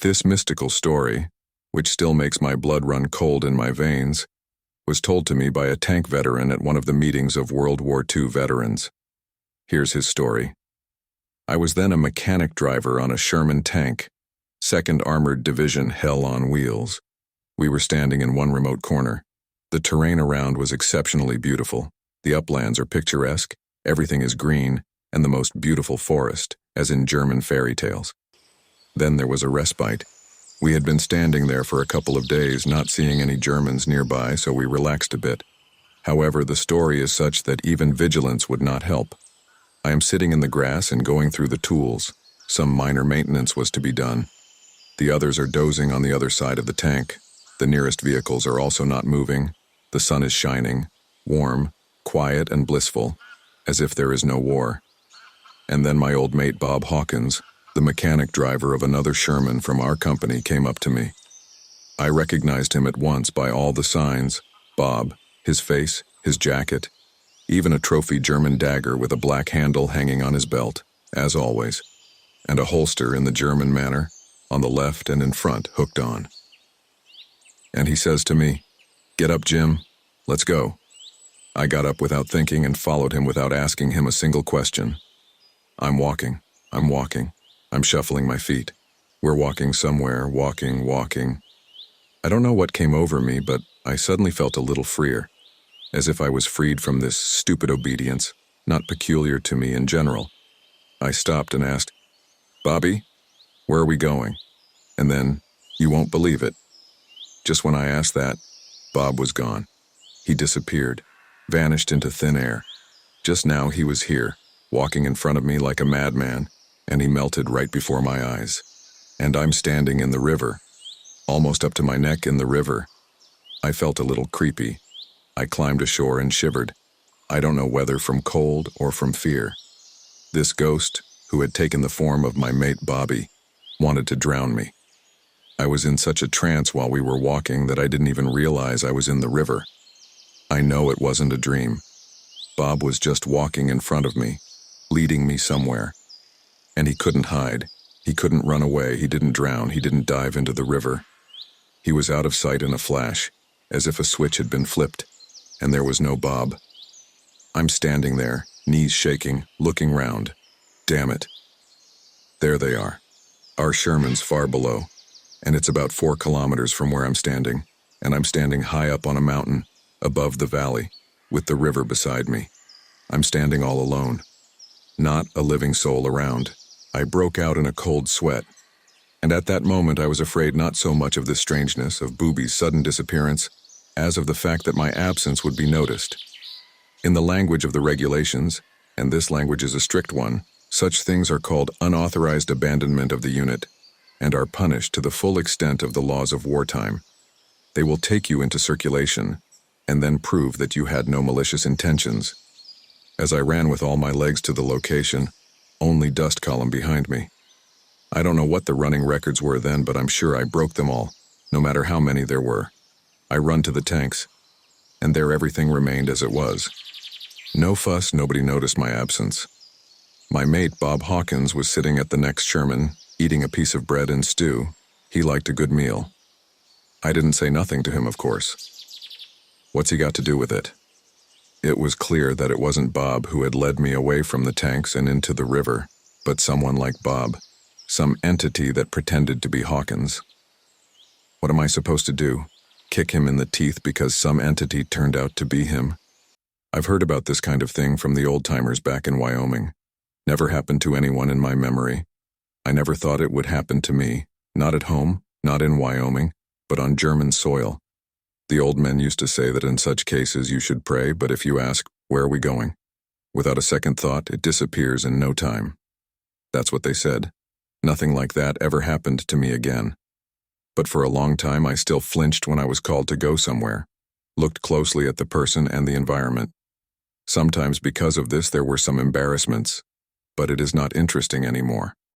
This mystical story, which still makes my blood run cold in my veins, was told to me by a tank veteran at one of the meetings of World War II veterans. Here's his story. I was then a mechanic driver on a Sherman tank, 2nd Armored Division Hell on Wheels. We were standing in one remote corner. The terrain around was exceptionally beautiful. The uplands are picturesque, everything is green, and the most beautiful forest, as in German fairy tales. Then there was a respite. We had been standing there for a couple of days, not seeing any Germans nearby, so we relaxed a bit. However, the story is such that even vigilance would not help. I am sitting in the grass and going through the tools. Some minor maintenance was to be done. The others are dozing on the other side of the tank. The nearest vehicles are also not moving. The sun is shining, warm, quiet and blissful, as if there is no war. And then my old mate Bob Hawkins, the mechanic driver of another Sherman from our company, came up to me. I recognized him at once by all the signs: Bob, his face, his jacket, even a trophy German dagger with a black handle hanging on his belt, as always, and a holster in the German manner, on the left and in front, hooked on. And he says to me, "Get up, Jim. Let's go." I got up without thinking and followed him without asking him a single question. I'm walking. I'm shuffling my feet. We're walking somewhere, walking. I don't know what came over me, but I suddenly felt a little freer, as if I was freed from this stupid obedience, not peculiar to me in general. I stopped and asked, "Bobby, where are we going?" And then, you won't believe it. Just when I asked that, Bob was gone. He disappeared, vanished into thin air. Just now he was here, walking in front of me like a madman, and he melted right before my eyes. And I'm standing in the river, almost up to my neck in the river. I felt a little creepy. I climbed ashore and shivered. I don't know whether from cold or from fear. This ghost, who had taken the form of my mate Bobby, wanted to drown me. I was in such a trance while we were walking that I didn't even realize I was in the river. I know it wasn't a dream. Bob was just walking in front of me, leading me somewhere. And he couldn't hide. He couldn't run away. He didn't drown. He didn't dive into the river. He was out of sight in a flash, as if a switch had been flipped, and there was no Bob. I'm standing there, knees shaking, looking round. Damn it. There they are. Our Sherman's far below, and it's about 4 kilometers from where I'm standing, and I'm standing high up on a mountain, above the valley, with the river beside me. I'm standing all alone. Not a living soul around. I broke out in a cold sweat. And at that moment I was afraid not so much of this strangeness, of Booby's sudden disappearance, as of the fact that my absence would be noticed. In the language of the regulations, and this language is a strict one, such things are called unauthorized abandonment of the unit, and are punished to the full extent of the laws of wartime. They will take you into circulation, and then prove that you had no malicious intentions. As I ran with all my legs to the location, only dust column behind me. I don't know what the running records were then, but I'm sure I broke them all, no matter how many there were. I run to the tanks, and there everything remained as it was. No fuss, nobody noticed my absence. My mate, Bob Hawkins, was sitting at the next Sherman, eating a piece of bread and stew. He liked a good meal. I didn't say nothing to him, of course. What's he got to do with it? It was clear that it wasn't Bob who had led me away from the tanks and into the river, but someone like Bob, some entity that pretended to be Hawkins. What am I supposed to do? Kick him in the teeth because some entity turned out to be him? I've heard about this kind of thing from the old-timers back in Wyoming. Never happened to anyone in my memory. I never thought it would happen to me, not at home, not in Wyoming, but on German soil. The old men used to say that in such cases you should pray, but if you ask, "Where are we going?" without a second thought, it disappears in no time. That's what they said. Nothing like that ever happened to me again. But for a long time I still flinched when I was called to go somewhere, looked closely at the person and the environment. Sometimes because of this there were some embarrassments, but it is not interesting anymore.